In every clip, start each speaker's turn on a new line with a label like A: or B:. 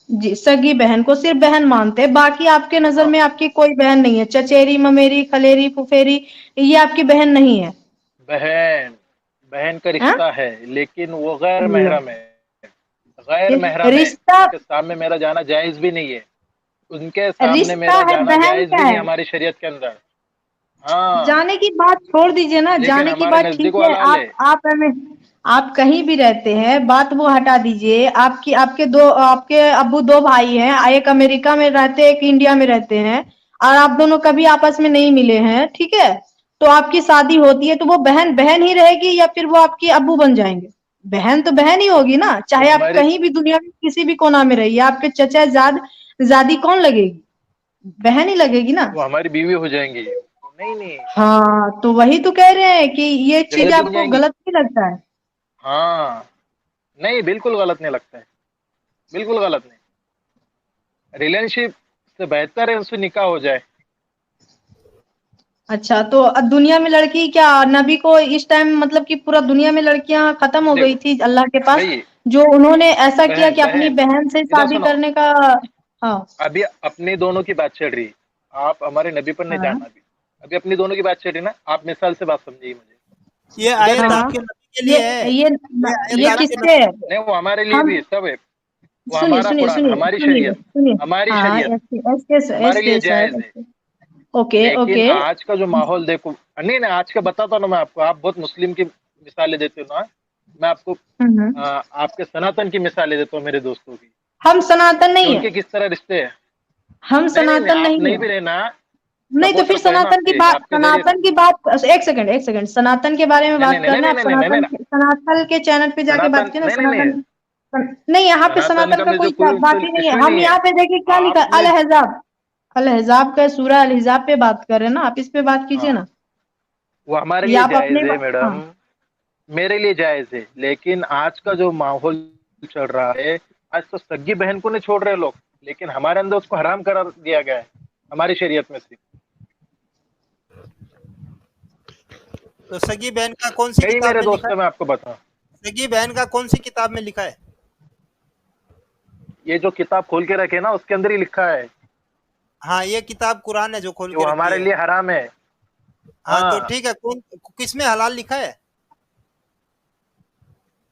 A: जी, सगी बहन को सिर्फ बहन मानते हैं, बाकी आपके नजर
B: हाँ,
A: में आपकी कोई बहन नहीं है, चचेरी ममेरी खलेरी फुफेरी ये आपकी बहन नहीं है।
B: बहन बहन का
A: हाँ
B: रिश्ता है, लेकिन वो गैर महरम है। गैर महरम है,
A: रिश्ता,
B: उनके सामने मेरा जाना जायज भी नहीं है। उनके सामने
A: रिश्ता
B: मेरा
A: है
B: जाना
A: बहन
B: जायज
A: का
B: भी नहीं
A: है।
B: है हमारी शरीयत के अंदर। हाँ,
A: जाने की बात छोड़ दीजिए ना,
B: लेकिन
A: जाने की
B: हमारे
A: बात ठीक
B: नजदीक
A: है।
B: वाला ले।
A: आप हमें, आप कहीं भी रहते हैं, बात वो हटा दीजिए। आपकी आपके अब्बू दो भाई हैं, एक अमेरिका में रहते हैं, एक इंडिया में रहते हैं, और आप दोनों कभी आपस में नहीं मिले हैं, ठीक है। तो आपकी शादी होती है तो वो बहन बहन ही रहेगी या फिर वो आपकी अब्बू बन जाएंगे? बहन तो बहन ही होगी ना,
B: वो
A: चाहे आप
B: हमारी
A: कहीं भी दुनिया में किसी भी कोना में रहिए, आपके चचा जादी कौन लगेगी? बहन ही लगेगी ना।
B: वो हमारी बीवी हो जाएंगी। नहीं नहीं,
A: हाँ, तो वही तो कह रहे हैं कि ये चीज
B: गलत भी हो
A: आपको
B: जाएंगी।
A: गलत नहीं लगता है?
B: हाँ, नहीं बिल्कुल गलत नहीं लगता है, बिल्कुल गलत नहीं। रिलेशनशिप से बेहतर है उनसे निकाह हो जाए।
A: अच्छा, तो दुनिया में लड़की क्या, नबी को इस टाइम मतलब कि पूरा दुनिया में लड़कियां खत्म हो गई
B: देखो
A: थी अल्लाह के पास,
B: भाई,
A: जो उन्होंने ऐसा किया
B: बहन
A: कि अपनी
B: बहन
A: बहन से
B: इधर
A: शादी
B: सुनो,
A: करने का? हाँ
B: अभी अपने दोनों की बात चल रही है। आप हमारे नबी पर नहीं
A: हाँ
B: जाना अभी। अभी अपनी दोनों की बात चल रही है ना, आप मिसाल से बात समझिए मुझे।
C: ये
B: इधर
C: आयत
B: सुनो।
A: हाँ।
C: आपके नबी के
A: ये
C: लिए है।
A: ये
C: ये आयत
A: ये
C: आपके
A: किससे
C: नबी
A: है?
C: के लिए
B: नहीं, वो हमारे लिए
A: हम
B: भी सब है। वो
A: सुनिए
B: हमारा
A: सुनिए
B: कुरान,
A: सुनिए
B: हमारी
A: सुनिए
B: शरीयत,
A: सुनिए।
B: हमारी
A: हाँ,
B: शरीयत
A: एस
B: हमारे
A: के
B: लिए
A: सर।
B: जायज है।
A: ओके
B: लेकिन
A: ओके।
B: आज का जो माहौल देखो, नहीं नहीं, आज का बताता हूँ ना मैं आपको। आप बहुत मुस्लिम की मिसालें देते हो ना, मैं आपको
A: हम्म।
B: आपके सनातन की मिसालें देता हूँ, मेरे दोस्तों की,
A: हम सनातन
B: कि
A: नहीं है,
B: उनके किस तरह रिश्ते हैं।
A: हम
B: नहीं नहीं नहीं,
A: सनातन
B: आप
A: नहीं
B: नहीं
A: है।
B: भी रहना,
A: नहीं तो फिर
B: सपोर्टर तो है ना
A: सनातन की
B: आपके,
A: बात,
B: आपके जरिए।
A: एक सेकंड सनातन के बारे में
B: नहीं नहीं
A: बात
B: नहीं नहीं
A: करना,
B: नहीं
A: आप
B: नहीं नहीं नहीं
A: सनातन
B: नहीं,
A: सनातन के चैनल पे जाके बात
B: सनातन
A: कीजिए ना,
B: नहीं नहीं नहीं,
A: सनातन। नहीं, यहाँ पे
B: सनातन
A: सनातन
B: का
A: का
B: में
A: कोई
B: जो कोई
A: बात ही नहीं है।
B: इशू
A: हम
B: नहीं है।
A: यहाँ पे देखिए क्या लिखा है,
B: आपने,
A: अल हिजाब, अल हिजाब का सूरह अल हिजाब पे बात कर रहे हैं ना, आप इस पे बात कीजिए
B: हाँ,
A: ना।
B: वो हमारे
A: या
B: लिए
A: आप अपने
B: जायज है
A: हाँ।
B: मैडम, मेरे लिए जायज है। लेकिन आज का जो माहौल चल रहा है, आज तो सगी बहन को नहीं छोड़ रहे लोग, लेकिन हमारे अंदर उसको हराम करार दिया गया है हमारी शरीयत में से।
C: तो सगी बहन का कौन सी
B: कई
C: किताब
B: मेरे
C: में लिखा
B: दोस्त
C: है?
B: हैं, मैं आपको बताऊं।
C: सगी बहन का कौन सी किताब में लिखा है?
B: ये जो किताब खोल के रखे ना, उसके अंदर ही लिखा है
C: हाँ, ये किताब कुरान है जो खोल
B: कि वो
C: के रखी
B: हमारे
C: है।
B: लिए हराम है।
C: हाँ, तो
B: हाँ,
C: ठीक है, कौन किस में हलाल लिखा है?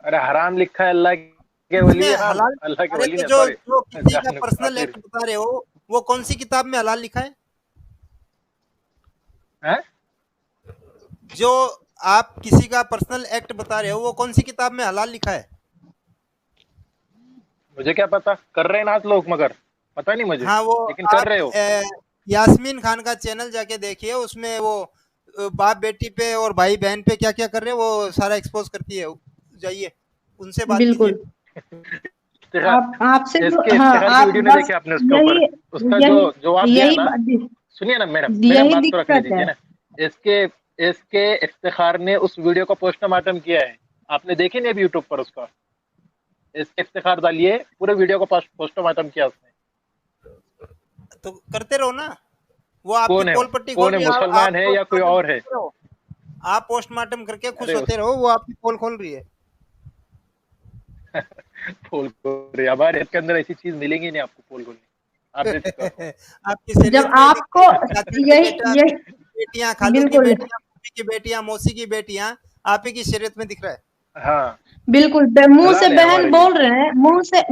B: अरे हराम लिखा है अल्लाह के
C: किसमें
B: वली है, नाम
C: हलाल?
B: अल्लाह के
C: अरे
B: वली
C: तो
B: ने,
C: जो
B: सॉरी,
C: जो किसी का
B: जाने
C: पर्सनल
B: काफिर
C: एक्ट बता रहे हो, वो कौन सी किताब में हलाल लिखा है?
B: है।
C: जो आप किसी का पर्सनल एक्ट बता रहे हो, वो कौन सी किताब में हलाल लिखा है?
B: मुझे क्या पता, कर रहे हैं ना आज लोग, मगर पता नहीं मुझे,
C: हाँ, वो
B: लेकिन कर
C: आप
B: रहे हो।
C: यास्मीन खान का चैनल जाके देखिए, उसमें वो बाप बेटी पे और भाई बहन पे क्या क्या कर रहे हैं वो सारा एक्सपोज करती है। जाइए, उनसे बात कीजिए।
A: बिल्कुल।
B: इफ्तिखार,
A: आप आपसे जो
B: इसके
A: हाँ,
B: इफ्तिखार की
A: आप
B: वीडियो नहीं
A: बस
B: देखी आपने उसके ऊपर?
A: यही
B: उसका जो
A: यही
B: जवाब दिया
A: यही
B: ना,
A: बात-
B: सुनिए ना मैडम, मैडम
A: यही
B: बात तो रखने
A: दिक्कत है।
B: दीजिए ना। इसके इसके इफ्तिखार ने उस वीडियो को पोस्टमार्टम किया है, आपने देखी नहीं अभी यूट्यूब पर उसका? इसके इफ्तिखार डालिए, पूरे वीडियो को पोस्टमार्टम किया उसने।
C: तो करते रहो ना, वो आपकी
B: कौन है वो?
C: पोल पट्टी खोल
B: कौन है,
C: रही है, आप
B: मुसलमान है या कोई
C: पोस्टमार्टम
B: और है?
C: करते रहो। आप पोस्टमार्टम करके खुश
B: अरे
C: होते
B: उस
C: रहो, वो आपकी पोल खोल रही है।
B: पोल खोल, हमारे के अंदर ऐसी चीज मिलेगी नहीं आपको पोल खोलने, आप बेफिक्र रहो।
C: आपकी
A: जब
C: शरीयत में लिखा
A: आपको
C: है कि चाचा की
A: यही
C: बेटा,
A: यही
C: बेटियां, खालू की
A: बिल्कुल
C: बेटियां, फूफी की बेटियां, मौसी की बेटियां, आप ही की शरीयत में दिख रहा है।
B: हाँ,
A: बिल्कुल, मुंह से
B: हलाल है
A: बहन
B: हमारे लिए।
A: बोल रहे हैं,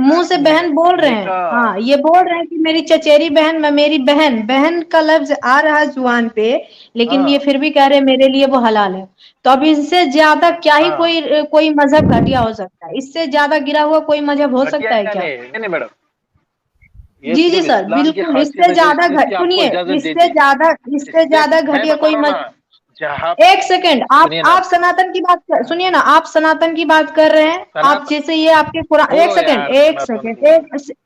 A: मुंह से बहन बोल रहे हैं। हाँ,
B: निकाह,
A: ये बोल रहे हैं कि मेरी चचेरी बहन, मैं मेरी बहन, बहन का लफ्ज आ रहा है जुबान पे, लेकिन ये
B: हाँ
A: फिर भी कह रहे हैं मेरे लिए वो हलाल है। तो अब इससे ज्यादा क्या ही
B: हाँ,
A: कोई मजहब घटिया हो सकता है? इससे ज्यादा गिरा हुआ कोई मजहब हो सकता है
B: घटिया
A: क्या?
B: नहीं नहीं मैडम, ये
A: जी जी
B: सिर्फ
A: सर,
B: इस्लाम की
A: बिल्कुल।
B: खासियत
A: इससे
B: है,
A: ज्यादा
B: जिसकी आपको
A: सुनिए,
B: इजाजत दी
A: इससे
B: थी।
A: ज्यादा इससे
B: इससे
A: ज्यादा
B: मैं
A: घटिया
B: बता
A: कोई
B: रहा हूँ
A: मज
B: ना, जहाँ,
A: एक सेकंड,
B: सुनिए ना,
A: आप सनातन की बात कर, सुनिए ना, आप सनातन की बात कर रहे हैं। आप
B: सनातन,
A: जैसे ये आपके कुरान,
B: छोड़ो यार
A: एक
B: सनातन
A: सेकंड,
B: को।
A: एक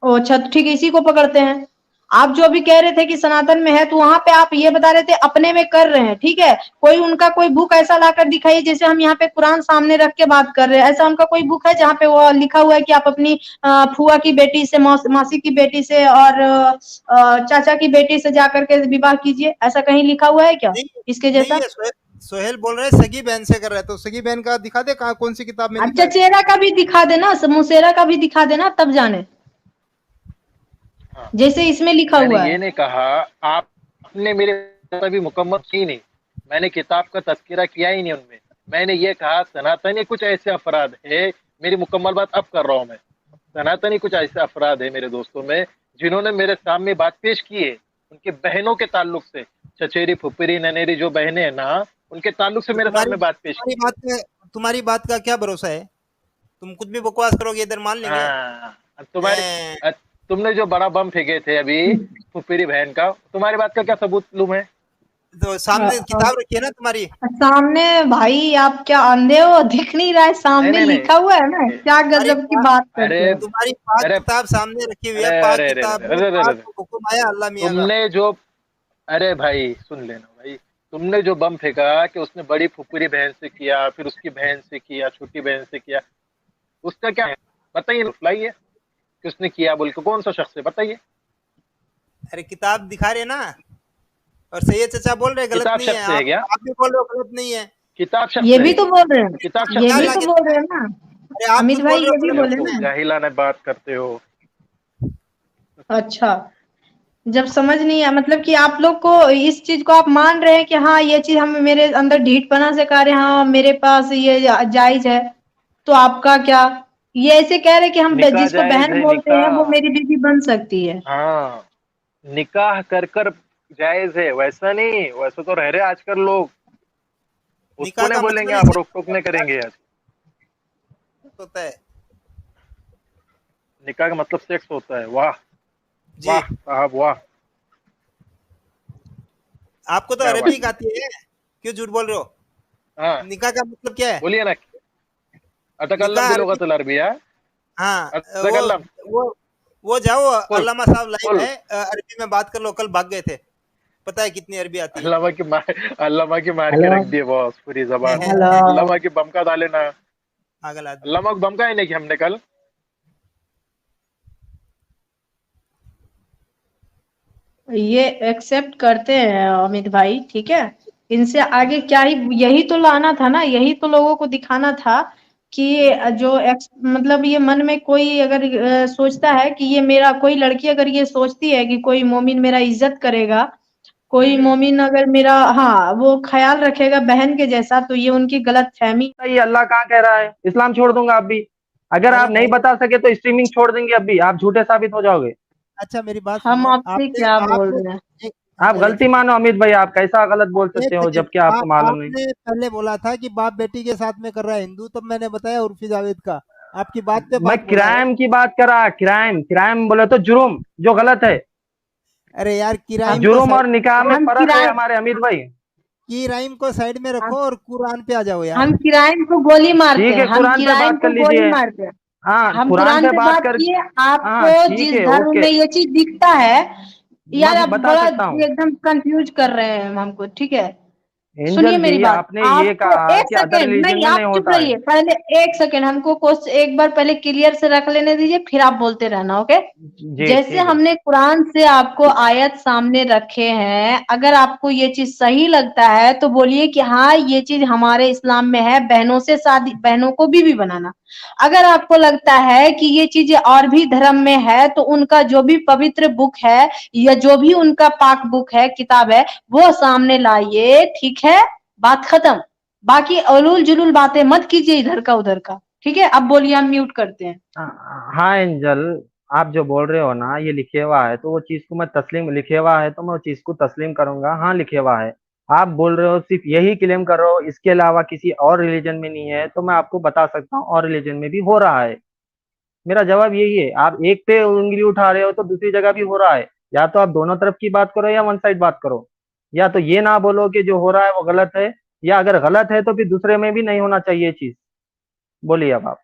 A: ओ अच्छा, तो ठीक है, इसी को पकड़ते हैं। आप जो अभी कह रहे थे कि सनातन में है, तो वहां पे आप ये बता रहे थे अपने में कर रहे हैं, ठीक है। कोई उनका कोई बुक ऐसा लाकर दिखाइए, जैसे हम यहाँ पे कुरान सामने रख के बात कर रहे हैं, ऐसा उनका कोई बुक है जहाँ पे वो लिखा हुआ है कि आप अपनी फुआ की बेटी से, मासी की बेटी से और चाचा की बेटी से जाकर के विवाह कीजिए, ऐसा कहीं लिखा हुआ है क्या
C: नहीं,
A: इसके
C: नहीं,
A: जैसा?
C: ये सोहेल बोल रहे हैं सगी बहन से कर रहा है, तो सगी बहन का दिखा दे, कहाँ कौन सी किताब में लिखा
A: अच्छा,
C: है।
A: चेहरा का भी दिखा देना, मुसेरा का भी दिखा देना, तब जाने।
B: हाँ,
A: जैसे इसमें लिखा
B: मैंने
A: हुआ
B: ये
A: है।
B: नहीं कहा, आपने मेरे अभी मुकम्मल की नहीं, मैंने किताब का तज़किरा किया ही नहीं उनमें। मैंने ये कहा सनातनी कुछ ऐसे अफ़राद है, मेरी मुकम्मल बात अब कर रहा हूँ मैं। सनातनी कुछ ऐसे अफ़राद है मेरे दोस्तों में, जिन्होंने मेरे सामने बात पेश की है, उनकी बहनों के ताल्लुक से, चचेरी, फुफेरी, ननेरी जो बहनें हैं ना, उनके ताल्लुक से
C: तो
B: मेरे
C: तुम्हारी
B: सामने बात पेश की है।
C: तुम्हारी बात का क्या भरोसा है? तुम कुछ भी बकवास करोगे इधर मान लेंगे।
B: हाँ,
C: हैं,
B: तुमने जो बड़ा बम फेंके थे अभी, फुफेरी बहन का, तुम्हारी बात का क्या सबूत लूँ मैं?
C: तो
A: अ,
C: सामने
A: अ,
C: किताब रखी है ना तुम्हारी।
A: सामने भाई आप क्या अंधे हो, दिख नहीं रहा है,
B: नहीं,
A: सामने
B: नहीं,
A: लिखा हुआ है ना,
B: नहीं।
A: क्या
C: तुम्हारी
A: गजब की
C: पा,
A: बात
B: अरे,
A: करते हो।
C: तुम्हारी पाक
B: अरे,
C: किताब सामने रखी हुई है,
B: अरे,
C: पाक
B: अरे, अरे,
C: किताब
B: अरे,
C: में
B: अरे, अरे,
C: पाक
B: अरे,
C: हुक्म आया अल्लाह मियाँ का।
B: तुमने जो अरे भाई सुन लेना भाई, तुमने जो बम फेंका कि उसने बड़ी फुफेरी बहन से किया, फिर उसकी बहन से किया, छोटी बहन से किया, उसका क्या है? बताइए, लाइए कि उसने किया बोल के, कौन सा शख्स है बताइए।
C: अरे किताब दिखा रहे ना, और सैयद चचा बोल रहे गलत
B: किताब
C: नहीं है,
B: शख्स है क्या?
C: आप भी बोल रहे हो गलत नहीं है।
B: किताब शख्स
A: ये
B: है?
A: भी तो बोल रहे हैं,
B: किताब
A: ये
B: शख्स
C: क्या
A: भी
B: है?
A: तो
C: लाके
A: बोल
C: दिखाए?
A: रहे हैं ना,
C: अरे आप
A: अमित
C: खुद
A: भाई
C: बोल रहे
A: ये
C: हो
A: भी
C: गलत
A: बोले
C: नहीं
B: बेवकूफ
C: है।
A: ना।
B: जाहिलाना बात करते हो।
A: अच्छा, जब समझ नहीं है मतलब कि आप लोग को इस चीज को आप मान रहे हैं कि हाँ ये चीज हम मेरे अंदर ढीठपना से कार्य, हाँ मेरे पास ये जायज है, तो आपका क्या? ये ऐसे कह रहे कि हम
B: निकाह
A: जिसको
B: जायज
A: बहन
B: है,
A: बोलते हैं वो
B: निकाह।
A: मेरी बीवी बन सकती है।
B: हाँ, निकाह कर कर जायज है, वैसा नहीं, वैसे तो रह रहे आजकल लोग, उसको
C: निकाह
B: नहीं
C: का
B: बोलेंगे
C: मतलब ही
B: आप,
C: सेक्स
B: रोक टोक नहीं करेंगे आज।
C: होता है।
B: निकाह का मतलब सेक्स होता है? वाह,
C: जी,
B: वाह साहब वाह।
C: आपको तो
B: क्या बात
C: अरबी
B: है।
C: आती है, क्यों झूठ बोल रहे हो?
B: हाँ,
C: निकाह का मतलब क्या है?
B: बोलिए ना। अतकल्लम
C: निकाह अरबी,
B: बिलुगतिल अरबिया।
C: हाँ,
B: अतकल्लम।
C: वो वो जाओ,
B: कुल,
C: अल्लामा साहब लाइव
B: कुल।
C: है, अरबी में बात कर लो, कल भाग गए थे। पता है कितनी अरबी आती है?
B: अल्लामा की मार के
A: हेलो।
B: रख दिए बॉस पूरी जबान।
A: हेलो।
B: अल्लामा की बम का डाले ना।
C: पागल आदमी।
B: अल्लामा को बम का है नहीं कि हमने कल।
A: ये एक्सेप्ट करते हैं अमित भाई, ठीक है, इनसे आगे क्या ही, यही तो लाना था ना, यही तो लोगों को दिखाना था कि जो मतलब ये मन में कोई अगर सोचता है कि ये मेरा, कोई लड़की अगर ये सोचती है कि कोई मोमिन मेरा इज्जत करेगा, कोई मोमिन अगर मेरा, हाँ वो ख्याल रखेगा बहन के जैसा, तो ये उनकी गलत फहमी।
D: ये अल्लाह कहाँ कह रहा है इस्लाम छोड़ दूंगा आप भी? अगर
C: अरे
D: आप नहीं
C: भाई,
D: बता सके तो स्ट्रीमिंग छोड़ देंगे, अब भी आप झूठे साबित हो जाओगे।
C: अच्छा मेरी बात
A: हम
C: सुनो।
A: आपसे
C: आपने
A: क्या बोल
C: आप
A: रहे हैं?
C: एक
D: आप
C: एक
D: गलती
C: सेकंड,
D: मानो अमित भाई, आप कैसा गलत बोल
C: एक
D: सकते हो
C: सेकंड,
D: जबकि आपको मालूम नहीं।
C: आपने पहले बोला था कि बाप बेटी के साथ में कर रहा है हिंदू, तब मैंने बताया उर्फी जावेद का, आपकी बात पे
D: मैं
C: बात बोला है।
D: क्राइम की बात कर रहा, क्राइम क्राइम बोले तो जुर्म जो गलत है।
C: अरे यार,
A: हम
C: किराइम को
D: जुर्म
C: साइड
D: और निकाह में
A: हम
D: फर्क है
A: किराए
D: हमारे अमित भाई।
C: किराइम को साइड में रखो और कुरान पे आ जाओ यार।
A: हम किराइन को गोली मारते
D: ठीक
A: हैं,
D: है,
A: हम
D: कुरान पे
A: किराइन
D: बात कर
A: को गोली
D: लीजिए।
A: मारते हैं।
D: हाँ,
A: हम
D: कुरान
A: कुरान
D: पे
A: पे
D: बात
A: बात
D: कर।
A: किए,
D: हाँ
A: आपको
D: ठीक
A: जिस
D: है,
A: धर्म
D: ओके।
A: में ये चीज दिखता है, यार
D: मैं
A: आप
D: बता
A: बड़ा
D: सकता हूँ।
A: एकदम कंफ्यूज कर रहे हैं हमको, ठीक है। सुनिए
D: एंजल
A: मेरी
D: जी,
A: बात,
D: आपने ये
A: आपको
D: कहा
A: एक
D: कि अदर
A: सेकेंड
D: रिलीजन
A: नहीं,
D: में
A: आप
D: नहीं
A: चुप
D: होता है।
A: रहिए पहले, एक सेकेंड हमको क्वेश्चन एक बार पहले क्लियर से रख लेने दीजिए, फिर आप बोलते रहना, ओके।
D: जी
A: जैसे
D: ठीक है।
A: हमने कुरान से आपको आयत सामने रखे हैं, अगर आपको ये चीज सही लगता है तो बोलिए कि हाँ ये चीज हमारे इस्लाम में है, बहनों से शादी, बहनों को बीवी बनाना। अगर आपको लगता है कि ये चीजें और भी धर्म में है, तो उनका जो भी पवित्र बुक है या जो भी उनका पाक बुक है, किताब है, वो सामने लाइए, ठीक है, बात खत्म। बाकी उलूल जुलूल बातें मत कीजिए इधर का उधर का, ठीक है। अब बोलिए, हम म्यूट करते हैं।
D: हाँ एंजल, आप जो बोल रहे हो ना ये लिखे हुआ है तो वो चीज को मैं तस्लीम, लिखे हुआ है तो मैं वो चीज को तस्लीम करूंगा, हाँ लिखे हुआ है। आप बोल रहे हो सिर्फ यही क्लेम कर रहे हो, इसके अलावा किसी और रिलीजन में नहीं है, तो मैं आपको बता सकता हूँ और रिलीजन में भी हो रहा है। मेरा जवाब यही है, आप एक पे उंगली उठा रहे हो तो दूसरी जगह भी हो रहा है। या तो आप दोनों तरफ की बात करो या वन साइड बात करो। या तो ये ना बोलो कि जो हो रहा है वो गलत है, या अगर गलत है तो फिर दूसरे में भी नहीं होना चाहिए चीज। बोलिए अब आप।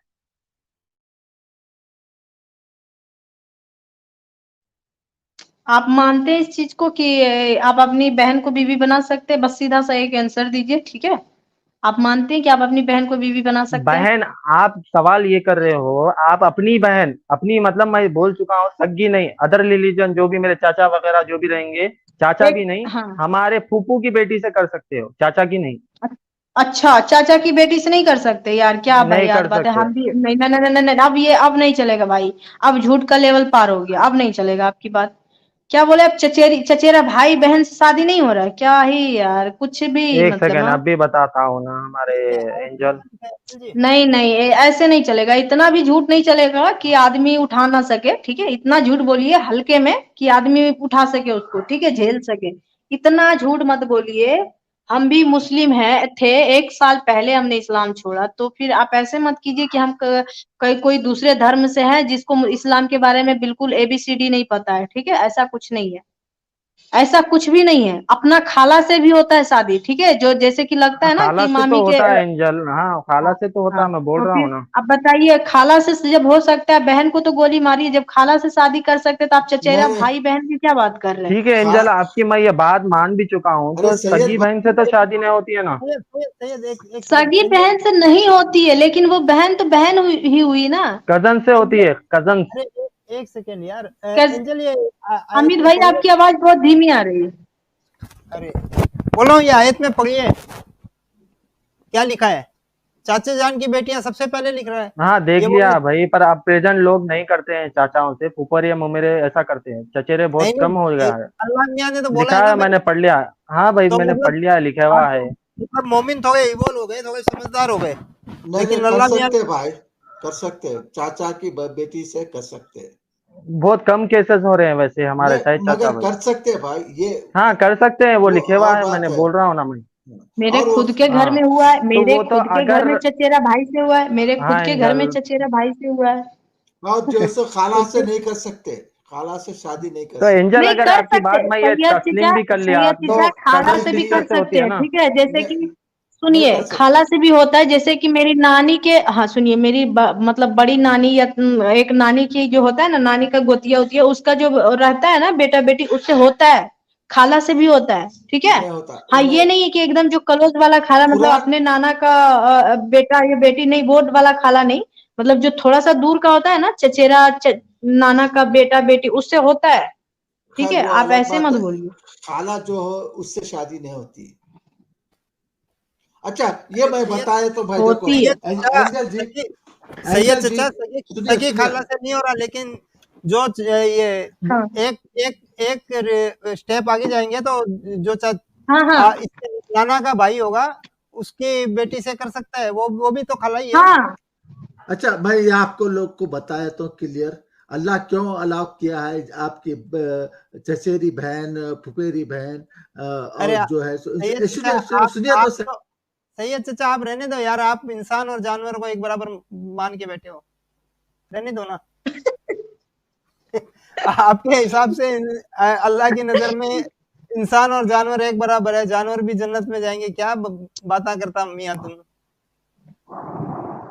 A: आप मानते हैं इस चीज को कि आप अपनी बहन को बीवी बना सकते हैं? बस सीधा सा एक आंसर दीजिए, ठीक है। आप मानते हैं कि आप अपनी बहन को बीवी बना सकते हैं?
D: बहन, आप सवाल ये कर रहे हो, आप अपनी बहन, अपनी मतलब मैं बोल चुका हूँ, सग्गी नहीं, अदर रिलीजन जो भी मेरे चाचा वगैरह जो भी रहेंगे, चाचा
A: एक,
D: भी नहीं,
A: हाँ,
D: हमारे फूफू की बेटी से कर सकते हो, चाचा की नहीं।
A: अच्छा, चाचा की बेटी से नहीं कर सकते यार, क्या
D: नहीं
A: भाई यार
D: कर
A: बात है,
D: सकते।
A: हम भी नहीं नहीं नहीं नहीं नहीं, अब नहीं चलेगा भाई, अब झूठ का लेवल पार हो गया, अब नहीं चलेगा आपकी बात। क्या बोले, अब चचेरा भाई बहन से शादी नहीं हो रहा है, क्या ही यार, कुछ भी
D: एक
A: मतलब,
D: सेकेंड
A: हाँ।
D: अभी बताता हूँ ना हमारे
C: क्या ऐसी
D: एंजल।
C: बात है अंकल जी?
A: नहीं नहीं, ऐसे नहीं चलेगा, इतना भी झूठ नहीं चलेगा कि आदमी उठा ना सके, ठीक है, इतना झूठ बोलिए हल्के में कि आदमी उठा सके उसको, ठीक है, झेल सके, इतना झूठ मत बोलिए। हम भी मुस्लिम है थे, 1 साल पहले हमने इस्लाम छोड़ा, तो फिर आप ऐसे मत कीजिए कि हम कोई दूसरे धर्म से हैं जिसको इस्लाम के बारे में बिल्कुल ABCD नहीं पता है, ठीक है, ऐसा कुछ नहीं है, ऐसा कुछ भी नहीं है, अपना खाला से भी होता है शादी, ठीक है, जो जैसे कि लगता है ना
D: खाला
A: कि
D: से तो
A: मामी के,
D: होता है एंजल, हाँ खाला
A: हाँ
D: से तो होता
A: हाँ,
D: है, मैं बोल
A: तो
D: रहा हूँ
A: फिर
D: ना।
A: अब बताइए, खाला से जब हो सकता है, बहन को तो गोली मारी, जब खाला से शादी कर सकते तो आप चचेरा
E: नहीं
A: भाई बहन की क्या बात कर रहे हैं।
D: ठीक है
E: खा
D: एंजल, आपकी मैं ये बात मान भी चुका हूँ,
E: अरे
D: तो
E: सैयद
D: सगी बहन से तो
E: भाई,
D: शादी नहीं होती है ना।
C: सैयद सैयद सैयद एक सेकंड
A: सगी
C: एंजल।
A: बहन से नहीं होती है, लेकिन वो बहन तो बहन ही हुई ना।
D: कजन से होती
C: एंजल,
D: है, कजन।
C: अरे एक सेकंड यार,
A: कज
C: एंजल ये आयत
A: अमित
C: में
A: भाई
C: पढ़िए।
A: आपकी आवाज बहुत धीमी आ रही है।
C: अरे बोल रहा हूँ, ये आयत में पढ़िए क्या लिखा है। चाचा जान की बेटियां सबसे पहले लिख रहा है।
D: हाँ देख
C: ये बोल
D: लिया भाई, पर अब प्रेजेंट लोग नहीं करते हैं चाचाओं से, फूफर या ममेरे ऐसा करते हैं, चचेरे
C: नहीं
D: बहुत कम हो
C: नहीं,
D: गया है।
C: अल्लाह मियाँ ने तो बोला है
D: लिखा
C: ना
D: है,
C: भाई।
D: मैंने पढ़ लिया। हाँ भाई
C: तो
D: मैंने
C: मतलब
D: पढ़ लिया, लिखा
C: आप
D: हुआ है।
C: मतलब मोमिन थोड़े इवोल्व हो गए, थोड़े समझदार हो गए,
E: नहीं नहीं
C: लेकिन
E: कर
C: अल्लाह मियाँ।
E: सकते भाई, कर सकते हैं, चाचा की बेटी से कर सकते हैं।
D: बहुत कम केसेस हो रहे हैं वैसे हमारे साइड
E: नहीं
D: चाचा
E: मगर
D: भाई।
E: कर सकते हैं भाई ये,
D: हाँ कर सकते हैं, वो
E: वो
D: लिखे हुआ
E: और
D: है,
E: बात
D: मैंने
E: है।
D: बोल रहा हूँ ना मैं।
A: मेरे
E: और वो
A: खुद के घर
D: हाँ
A: में हुआ है,
D: तो
A: मेरे
D: वो तो
A: खुद के घर
D: अगर,
A: में चचेरा भाई से हुआ है, मेरे
D: हाँ
A: खुद के घर में
D: एंजल,
A: चचेरा भाई से हुआ है।
E: और जो सो खाला से
A: तो
E: नहीं कर सकते, खाला से शादी नहीं कर
D: तो
E: सकते।
D: एंजल
A: नहीं
D: अगर
A: कर
D: आपकी
A: सकते,
D: बात मैं ये तस्लीम भी कर लिया,
A: सैयद
D: तो
A: चचा खाला
D: कजन
A: से भी
E: नहीं
A: कर
D: कैसे होती
A: सकते
D: है
A: हैं,
D: ना।
A: ठीक है, जैसे
E: नहीं,
A: कि
E: नहीं
A: सुनिए,
E: कर सकते।
A: खाला से भी होता है, जैसे कि मेरी नानी के, हाँ सुनिए, मेरी मतलब बड़ी नानी या एक नानी की जो होता है ना, नानी का गोतिया होती है, उसका जो रहता है ना बेटा बेटी, उससे होता है, खाला से भी होता है, ठीक है।
E: नहीं होता
A: हाँ,
E: नहीं,
A: ये नहीं है कि एकदम जो क्लोज वाला खाला, मतलब
E: कुरान,
A: अपने नाना का बेटा या बेटी नहीं, वो वाला खाला नहीं, मतलब जो थोड़ा सा दूर का होता है ना, चचेरा नाना का बेटा बेटी, उससे होता है, ठीक
E: खैर
A: है,
E: वो
A: आप
E: अलग
A: ऐसे
E: बात
A: मत
E: है।
A: बोलिए।
E: खाला जो हो उससे शादी नहीं होती। अच्छा ये मैं
C: सैयद
E: बताए तो भाई देखो,
A: होती है।
C: सैयद चचा
E: एंजल जी,
C: सगी, सैयद
E: एंजल जी
C: चचा सगी
E: सुनिए
C: सगी
E: सुनिए।
C: खाला से नहीं हो रहा, लेकिन जो ये
A: हाँ
C: एक एक एक स्टेप आगे जाएंगे तो जो
A: हाँ हाँ
C: इसके नाना का भाई होगा, उसकी बेटी से कर सकता है, वो भी तो खाला ही है।
A: हाँ।
E: अच्छा भाई ये आपको लोग को बताया तो क्लियर, अल्लाह क्यों अलाउ किया है आपकी चचेरी बहन, फुफेरी बहन
C: अरे
E: और जो है
C: सैयद चचा,
E: सुनिए सुनिए तो
C: आप तो सैयद चचा, आप रहने दो यार, आप इंसान और जानवर को एक बराबर मान के बैठे हो, रहने दो ना। आपके हिसाब से अल्लाह की नजर में इंसान और जानवर एक बराबर है, जानवर भी जन्नत में जाएंगे, क्या बातें करता मियाँ तुम।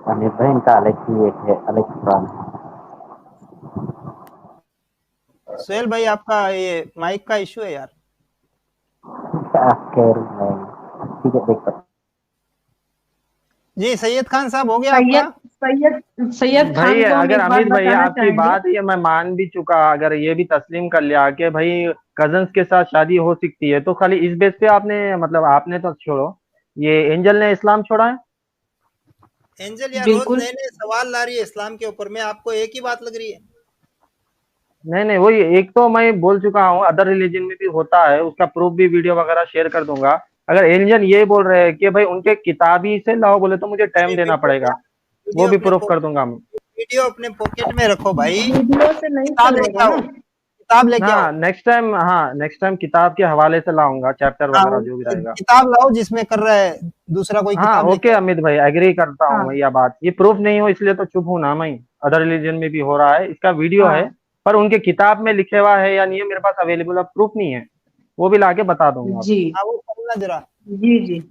F: अमित भाई इनका अलग ही एक है, अलग कुरान है।
C: सुहेल भाई, आपका ये माइक का इशू है यार।
F: क्या कह रही है, ठीक है देखता हूँ।
C: जी सैयद खान साहब, हो गया आपका?
A: सैयद
D: भाई
A: खान को हम
D: अगर
A: एक बात
D: अमित भाई
A: बताना
D: आपकी
A: चाहेंगे।
D: बात ये मैं मान भी चुका, अगर ये भी तस्लीम कर लिया कि भाई कजन्स के साथ शादी हो सकती है, तो खाली इस बेस पे आपने, मतलब आपने तो छोड़ो, ये एंजल ने इस्लाम छोड़ा है।
C: एंजल यार रोज
A: बिल्कुल
C: नए नए सवाल ला रही है इस्लाम के ऊपर में, आपको एक ही बात लग रही है।
D: नहीं नहीं, वही एक तो मैं बोल चुका हूँ, अदर रिलीजन में भी होता है, उसका प्रूफ भी वीडियो वगैरह शेयर कर दूंगा। अगर एलियन ये बोल रहे हैं कि भाई उनके किताबी से लाओ बोले, तो मुझे
C: अरे
D: टाइम देना
C: वीडियो
D: पड़ेगा,
C: यार,
D: वो
C: वीडियो
D: भी
C: अपने
D: प्रूफ कर दूंगा मैं।
C: वीडियो अपने पॉकेट में रखो भाई,
A: वीडियो से नहीं
C: किताब लेके
A: चलेगा
C: आओ,
A: ना।
C: किताब लेके आओ।
D: हाँ नेक्स्ट टाइम, हाँ नेक्स्ट टाइम किताब के हवाले से लाऊंगा, चैप्टर
C: हाँ,
D: वगैरह जो भी रहेगा।
C: किताब लाओ जिसमें कर रहा है, दूसरा कोई
D: हाँ
C: किताब
D: ओके
C: लेके आओ।
D: अमित भाई, एग्री करता हूँ
A: हाँ
D: मैं, यह बात, ये प्रूफ नहीं हो इसलिए तो चुप हूं ना मैं। अदर रिलीजन में भी हो रहा है, इसका वीडियो है,
A: हाँ
D: पर उनके किताब में लिखे हुआ है या नहीं है मेरे पास अवेलेबल, अब प्रूफ नहीं है, वो भी लाके बता दूंगा
A: जी
D: आपको।
C: हाँ वो खोलना जरा।
A: जी जी।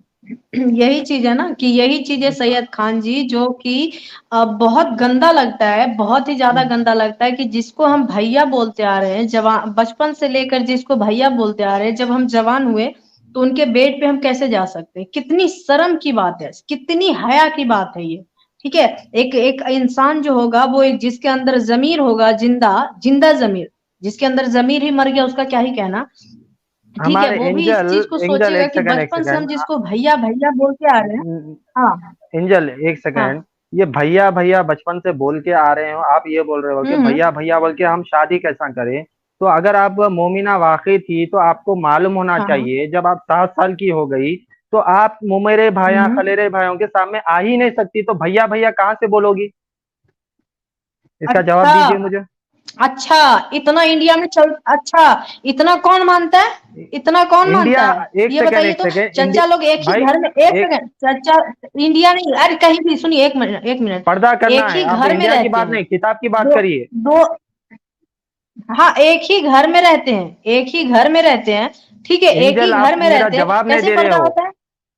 A: यही चीज है ना, कि यही चीज है सैयद खान जी, जो कि बहुत गंदा लगता है, बहुत ही ज्यादा गंदा लगता है कि जिसको हम भैया बोलते आ रहे हैं, जवान बचपन से लेकर जिसको भैया बोलते आ रहे हैं, जब हम जवान हुए तो उनके बेड पे हम कैसे जा सकते हैं, कितनी शर्म की बात है, कितनी हया की बात है ये, ठीक है। एक एक इंसान जो होगा, वो एक जिसके अंदर जमीर होगा, जिंदा जिंदा जमीर, जिसके अंदर जमीर ही मर गया, उसका क्या ही कहना। ठीक है,
D: हमारे
A: वो भी इस चीज को
D: एंजल
A: सोचेगा
D: एक
A: कि
D: सेकंड,
A: बचपन से हम जिसको भैया भैया बोल के आ रहे हैं। हाँ
D: एंजल एक
A: हाँ।
D: सेकंड। ये भैया भैया बचपन से बोल के आ रहे हो, आप ये बोल रहे हो कि
A: हम्म।
D: भैया भैया बोल के हम शादी कैसा करें? तो अगर आप मोमिना वाकई थी तो आपको मालूम होना
A: हाँ हाँ।
D: चाहिए, जब आप 7 साल की हो गई तो आप मुमेरे भाइयों
A: हम्म।
D: खलेरे भाइयों के सामने आ ही नहीं सकती, तो भैया भैया कहाँ से बोलोगी? इसका जवाब
A: अच्छा
D: दीजिए मुझे।
A: अच्छा, इतना इंडिया में चल, अच्छा इतना कौन मानता है, इतना कौन
D: इंडिया,
A: मानता है?
D: एक
A: ये
D: सेकंड
A: बताइए
D: एक
A: तो।
D: सेकंड,
A: चचा लोग एक ही
D: भाई
A: घर में, एक
D: एक
A: सेकंड चचा, इंडिया नहीं, अरे कहीं भी सुनिए, एक मिनट एक मिनट।
D: पर्दा करना
A: एक
D: है,
A: ही
D: आप
A: घर में
D: इंडिया की
A: रहते
D: बात
A: हैं,
D: नहीं किताब की बात
A: दो
D: करिए।
A: दो, हाँ एक ही घर में रहते हैं, एक ही घर में रहते हैं, ठीक है, एक ही
D: एंजल आप
A: घर में
D: मेरा
A: रहते हैं,
D: जवाब नहीं
A: कैसे
D: दे रहे
A: पर्दा
D: हो।
A: होता है?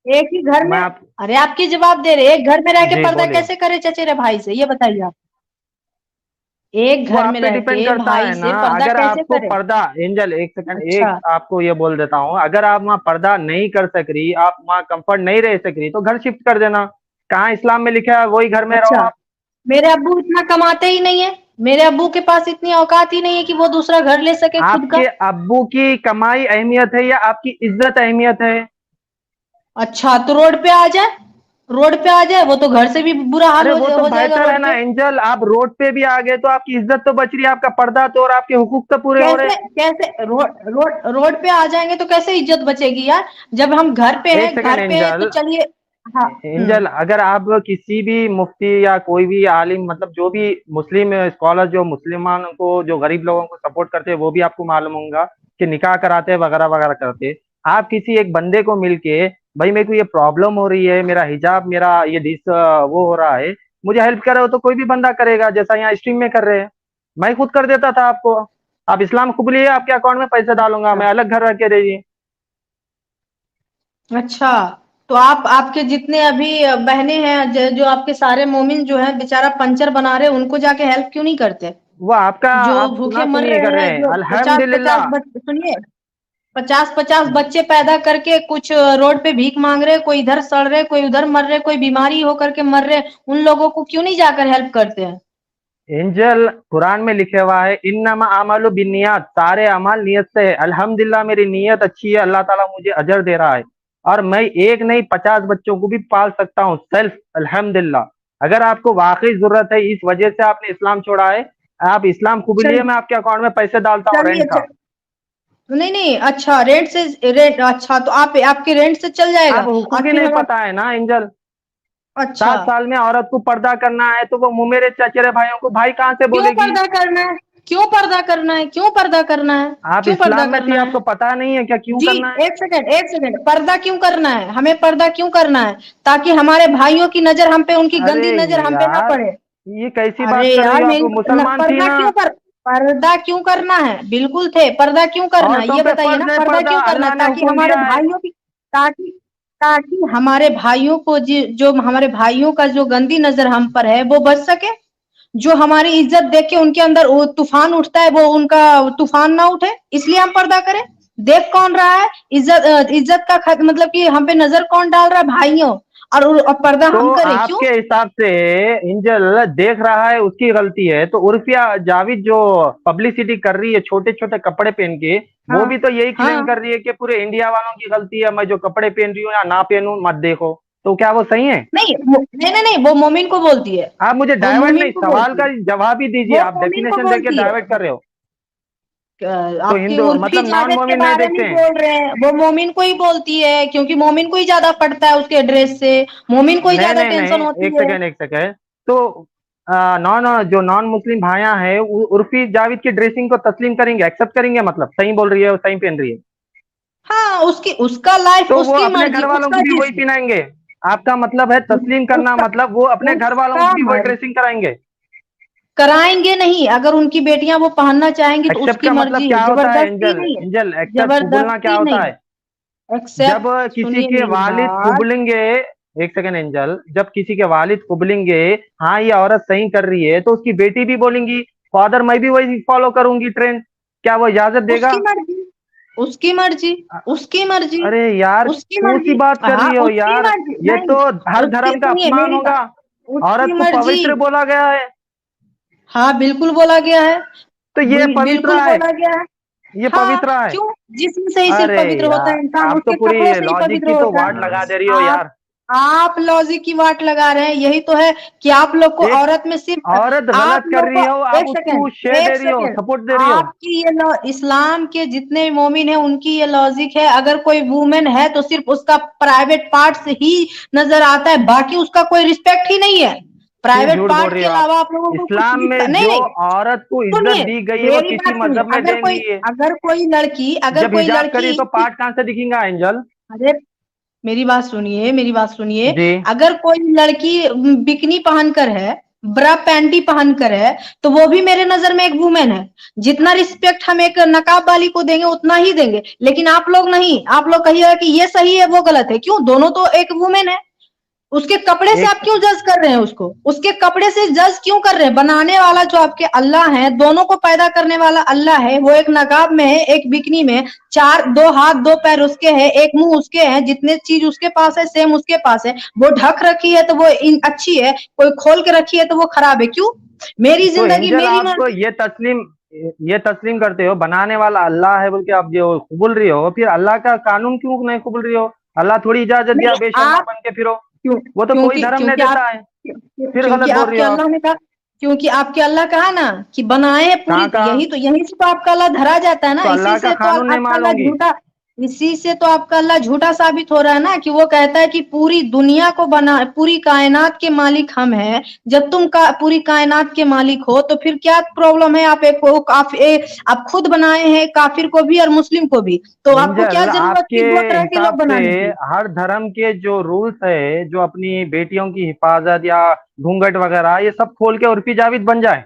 A: एक ही घर में।
D: मैं आप
A: अरे आपकी जवाब दे रहे, एक घर में रह के
D: जी
A: पर्दा
D: बोलिए।
A: कैसे करे चचेरे भाई से, ये बताइए आप। एक
D: वो
A: घर
D: आप
A: में
D: पे
A: रह
D: डिपेंड
A: के
D: करता
A: भाई
D: है ना,
A: से पर्दा
D: अगर
A: कैसे
D: आपको
A: करे?
D: पर्दा, एंजल एक सेकंड,
A: अच्छा
D: एक आपको ये बोल देता हूँ, अगर आप वहाँ पर्दा नहीं कर सक रही, आप वहाँ कंफर्ट नहीं रह सक रही, तो घर शिफ्ट कर देना। कहाँ इस्लाम में लिखा है वही घर में रहो
A: अच्छा,
D: आप।
A: मेरे अब्बू इतना कमाते ही नहीं है, मेरे अब्बू के पास इतनी औकात ही नहीं है कि वो दूसरा घर ले सके खुद
D: आपके
A: का।
D: अब्बू की कमाई अहमियत है या आपकी इज्जत अहमियत है?
A: अच्छा तो रोड पे आ जाए, रोड पे आ जाए, वो तो घर से भी बुरा हाल
D: अरे वो तो
A: हो जाएगा
D: बेहतर है
A: रोड
D: ना
A: पे।
D: एंजल, आप रोड पे भी आ गए तो आपकी इज्जत तो बच रही है, आपका पर्दा तो और आपके हुकूक तो पूरे हो रहे
A: कैसे कैसे रोड पे आ जाएंगे तो कैसे इज्जत बचेगी यार, जब हम घर पे
D: हैं। एक
A: हैं,
D: सेकंड
A: घर पे हैं तो
D: एंजल,
A: चलिए। हाँ।
D: एंजल अगर आप किसी भी मुफ्ती या कोई भी आलिम, मतलब जो भी मुस्लिम स्कॉलर जो मुसलमानों को, जो गरीब लोगों को सपोर्ट करते हैं, वो भी आपको मालूम होगा कि निकाह कराते हैं वगैरह वगैरह करते हैं। आप किसी एक बंदे को मिलके, भाई मेरे को ये प्रॉब्लम हो रही है, मेरा हिजाब, मेरा ये वो हो रहा है, मुझे हेल्प करो, तो कोई भी बंदा करेगा, जैसा यहाँ स्ट्रीम में कर रहे हैं। मैं खुद कर देता था आपको। आप इस्लाम कबूल लिए, आपके अकाउंट में पैसे डालूंगा,
A: अच्छा
D: मैं अलग घर रख के रहिए।
A: अच्छा, तो आप, आपके जितने अभी बहनें हैं, जो आपके सारे मोमिन जो है बेचारा पंचर बना रहे, उनको जाके हेल्प क्यों नहीं करते?
D: वो आपका,
A: जो
D: आप
A: भूखे
D: सुना
A: मर
D: सुनिए कर
A: रहे
D: रहे
A: हैं,
D: हैं,
A: जो पचास पचास
D: अल्हम्दुलिल्लाह।
A: बच्चे, सुनिए, 50-50 बच्चे पैदा करके कुछ रोड पे भीख मांग रहे, कोई इधर सड़ रहे, कोई उधर मर रहे, कोई बीमारी होकर के मर रहे, उन लोगों को क्यों नहीं जाकर हेल्प करते हैं?
D: एंजल कुरान में लिखे हुआ है, इन्नमा अमालु बिन्नियात, सारे अमाल नियत से है। अल्हम्दुलिल्लाह मेरी नीयत अच्छी है, अल्लाह ताला मुझे अजर दे रहा है, और मैं एक नहीं 50 बच्चों को भी पाल सकता हूँ सेल्फ, अल्हम्दुलिल्लाह। अगर आपको वाकई जरूरत है, इस वजह से आपने इस्लाम छोड़ा है, आप इस्लाम कबूलिए,
A: चलिए
D: मैं आपके अकाउंट में पैसे डालता हूँ
A: चलिए
D: रेंट का।
A: नहीं नहीं, अच्छा रेंट से, रेंट, अच्छा तो आप, आपके रेंट से चल
D: आप
A: जाएगा।
D: हुकूक ही
A: आखिर
D: नहीं
A: हम,
D: पता है ना एंजल।
A: अच्छा
D: 7 साल में औरत को पर्दा करना है, तो वो मुँह मेरे चचेरे भाइयों को भाई कहाँ से
A: क्यों
D: बोलेगी?
A: पर्दा करना है, क्यों पर्दा करना है, क्यों पर्दा करना है,
D: आप
A: क्यों पर्दा
D: इस्लाम में थी,
A: करना है?
D: आपको पता नहीं है क्या क्यों
A: जी,
D: करना है?
A: एक सेकंड एक सेकंड, पर्दा क्यों करना है, हमें पर्दा क्यों करना है? ताकि हमारे भाइयों की नजर हम पे, उनकी
D: अरे
A: गंदी नजर हम पे ना
D: यार,
A: पड़े।
D: ये कैसी
A: अरे
D: बात कर रही
A: यार
D: हो आप?
A: नहीं,
D: मुसलमान थी
A: पर्दा
D: ना।
A: क्यों कर, पर्दा क्यों करना है? बिल्कुल थे, पर्दा क्यों करना है
D: औरतों
A: ये
D: पे
A: बताइए ना,
D: फर्ज है
A: पर्दा
D: पर्दा,
A: क्यों करना है?
D: अल्लाह ने
A: ताकि
D: हुक्म
A: हमारे
D: दिया है।
A: भाइयों की, ताकि ताकि हमारे भाइयों को जो हमारे भाइयों का जो गंदी नजर हम पर है वो बच सके, जो हमारी इज्जत देख के उनके अंदर वो तूफान उठता है, वो उनका तूफान ना उठे, इसलिए हम पर्दा करें। देख कौन रहा है? इज्जत का मतलब कि हम पे नजर कौन डाल रहा है? भाइयों। और पर्दा
D: तो
A: हम करें क्यों?
D: आपके हिसाब से इंजल देख रहा है उसकी गलती है, तो उर्फिया जावेद जो पब्लिसिटी कर रही है छोटे छोटे कपड़े पहन के, वो
A: हाँ
D: भी तो यही क्लेम
A: हाँ।
D: कर रही है कि पूरे इंडिया वालों की गलती है, मैं जो कपड़े पहन रही हूँ या ना पहनूं मत देखो। तो क्या वो सही है?
A: नहीं नहीं नहीं नहीं, वो मोमिन को बोलती है,
D: आप मुझे
A: वो
D: डाइवर्ट
A: मोमिन
D: नहीं,
A: को
D: सवाल
A: बोलती
D: का
A: है,
D: जवाब ही दीजिए,
A: वो
D: आप
A: मोमिन को
D: डेफिनेशन देके
A: बोलती है।
D: डाइवर्ट कर रहे हो। तो
A: आपकी
D: हिंदू
A: उर्फी
D: मतलब नॉन
A: जावेद के
D: मोमिन नहीं
A: बारे में
D: देखते हैं?
A: बोल रहे हैं, वो मोमिन को ही बोलती है, क्योंकि मोमिन को ही ज्यादा पड़ता है उसके ड्रेस से, मोमिन को ही
D: नहीं
A: ज्यादा
D: नहीं
A: टेंशन
D: नहीं,
A: होती
D: एक
A: है।
D: सेकेंड एक सेकेंड। तो नॉन जो नॉन मुस्लिम भाइयां हैं, उर्फी जावेद की ड्रेसिंग को तस्लीम करेंगे, एक्सेप्ट करेंगे, मतलब सही बोल रही है, वो सही पहन रही है,
A: हाँ, उसकी, उसका लाइफ,
D: तो वो
A: उसकी
D: अपने
A: मर्जी,
D: घर वालों
A: उसका
D: को भी वही
A: जिस्म,
D: पहनाएंगे? आपका मतलब है तस्लीम करना,
A: उसका
D: मतलब वो अपने घर वालों
A: उसका
D: को भी वही
A: मर्जी,
D: ड्रेसिंग कराएंगे?
A: कराएंगे नहीं, अगर उनकी बेटियां वो पहनना चाहेंगी तो
D: एक्सेप्ट
A: उसकी
D: का मतलब
A: मर्जी है,
D: क्या होता है
A: जबरदस्ती
D: एंजल?
A: नहीं है,
D: एंजल एक्सेप्ट कबूलना क्या
A: जबरदस्ती
D: होता
A: नहीं
D: है?
A: है।
D: जब
A: एक्सेप्ट,
D: किसी
A: सुनिए
D: के
A: मेरी
D: वालिद
A: बात।
D: कुबलेंगे, एक सेकंड एंजल, जब किसी के वालिद कुबलेंगे, हाँ ये औरत सही कर रही है, तो उसकी बेटी भी बोलेंगी फादर मैं भी वही फॉलो करूंगी ट्रेंड, क्या वो इजाजत देगा?
A: उसकी मर्जी, उसकी मर्जी, उसकी मर्जी,
D: अरे यार
A: उसकी
D: कौन सी
A: मर्जी।
D: बात कर
A: हाँ
D: रही हो
A: उसकी
D: यार?
A: मर्जी,
D: ये
A: नहीं,
D: तो हर
A: उसकी,
D: धर्म का
A: सुनिए
D: अपमान
A: मेरी
D: होगा।
A: बात, उसकी
D: औरत को
A: मर्जी।
D: पवित्र बोला गया है,
A: हाँ बिल्कुल बोला गया है,
D: तो ये पवित्र
A: बिल्कुल
D: है,
A: बोला गया है।
D: ये
A: हाँ
D: पवित्र है।
A: क्यों? जिस्म से ही सिर्फ
D: अरे
A: पवित्र होता
D: यार,
A: है इंसान,
D: आप तो
A: उसके
D: पूरी
A: कपड़ों से ही
D: लॉजिक
A: पवित्र
D: की तो
A: होता
D: वाट
A: है।
D: लगा दे रही हो
A: आप
D: यार।
A: आप लॉजिक की वाट लगा रहे हैं, यही तो है कि आप लोग को
D: एक
A: औरत में सिर्फ
D: औरत
A: आप
D: गलत कर
A: लोग
D: रही हो,
A: को
D: आप
A: एक
D: उसको
A: सेकंड
D: शेयर
A: एक
D: दे रही हो,
A: सेकंड
D: सपोर्ट दे रही हो।
A: आपकी ये इस्लाम के जितने मोमिन है उनकी ये लॉजिक है, अगर कोई वुमेन है तो सिर्फ उसका प्राइवेट पार्ट्स ही नजर आता है, बाकी उसका कोई रिस्पेक्ट ही नहीं है।
D: क्यों
A: प्राइवेट
D: झूठ बोल
A: पार्ट
D: रही
A: के
D: हो आप?
A: अलावा आप लोगों को कुछ
D: इस्लाम
A: दिखता
D: में
A: नहीं।
D: जो
A: नहीं
D: औरत को इज्जत
A: सुनिए,
D: दी गई है वो
A: मेरी
D: किसी
A: बात सुनिए,
D: मजहब में दे नहीं है।
A: अगर
D: जब
A: कोई
D: हिजाब करी
A: लड़की
D: तो पार्ट कहाँ से दिखेगा एंजल?
A: अरे मेरी बात सुनिए।
D: जी।
A: अगर कोई लड़की बिकनी पहनकर है, ब्रा पैंटी पहनकर है, तो वो भी मेरे नजर में एक वुमेन है। जितना रिस्पेक्ट हम एक नकाब वाली को देंगे उतना ही देंगे, लेकिन आप लोग नहीं, आप लोग कहिएगा कि ये सही है वो गलत है। क्यों? दोनों तो एक वुमेन है। उसके कपड़े से आप
D: एक
A: क्यों जज कर रहे हैं उसको? उसके कपड़े से जज क्यों कर रहे हैं? बनाने वाला जो आपके अल्लाह है, दोनों को पैदा करने वाला अल्लाह है, वो एक नकाब में है, एक बिकनी में। दो हाथ दो पैर उसके हैं, एक मुंह उसके है, जितने चीज उसके पास है सेम उसके पास है। वो ढक रखी है तो वो अच्छी है, कोई खोल के रखी है तो वो खराब है। क्यों? मेरी
D: तो
A: जिंदगी
D: एंजल,
A: मेरी
D: आप
A: मर्जी।
D: ये तस्लीम करते हो बनाने वाला अल्लाह है बोल के, आप जो कबूल रही हो, फिर अल्लाह का कानून क्यों नहीं कबूल रही हो? अल्लाह थोड़ी इजाजत दिया
A: नहीं
D: बेशर्मा
A: आप
D: बन के फिरो?
A: क्यों?
D: वो तो कोई धर्म नहीं
A: क्योंकि आप
D: देता है। फिर
A: क्योंकि
D: गलत बोल रही
A: आपके
D: हो आप।
A: अल्लाह ने कहा, क्योंकि आपके अल्लाह कहा ना कि बनाए हैं पूरी,
D: कहाँ कहा?
A: यही से तो आपका अल्लाह धरा जाता है ना।
D: तो
A: इसी
D: अल्लाह का
A: से तो
D: कानून नहीं
A: आपका अल्लाह
D: मानोगी?
A: झूठा, इसी से तो आपका अल्लाह झूठा साबित हो रहा है ना, कि वो कहता है कि पूरी दुनिया को बना, पूरी कायनात के मालिक हम हैं। जब तुम पूरी कायनात के मालिक हो तो फिर क्या प्रॉब्लम है? आप खुद बनाए हैं काफिर को भी और मुस्लिम को भी, तो आपको क्या
D: एंजल,
A: जरूरत
D: आपके
A: थी दो तरह के लोग
D: हिसाब से
A: बनाने की?
D: हर धर्म के जो रूल्स है, जो अपनी बेटियों की हिफाजत या घूंघट वगैरह, ये सब खोल के उर्फी जावेद बन जाए,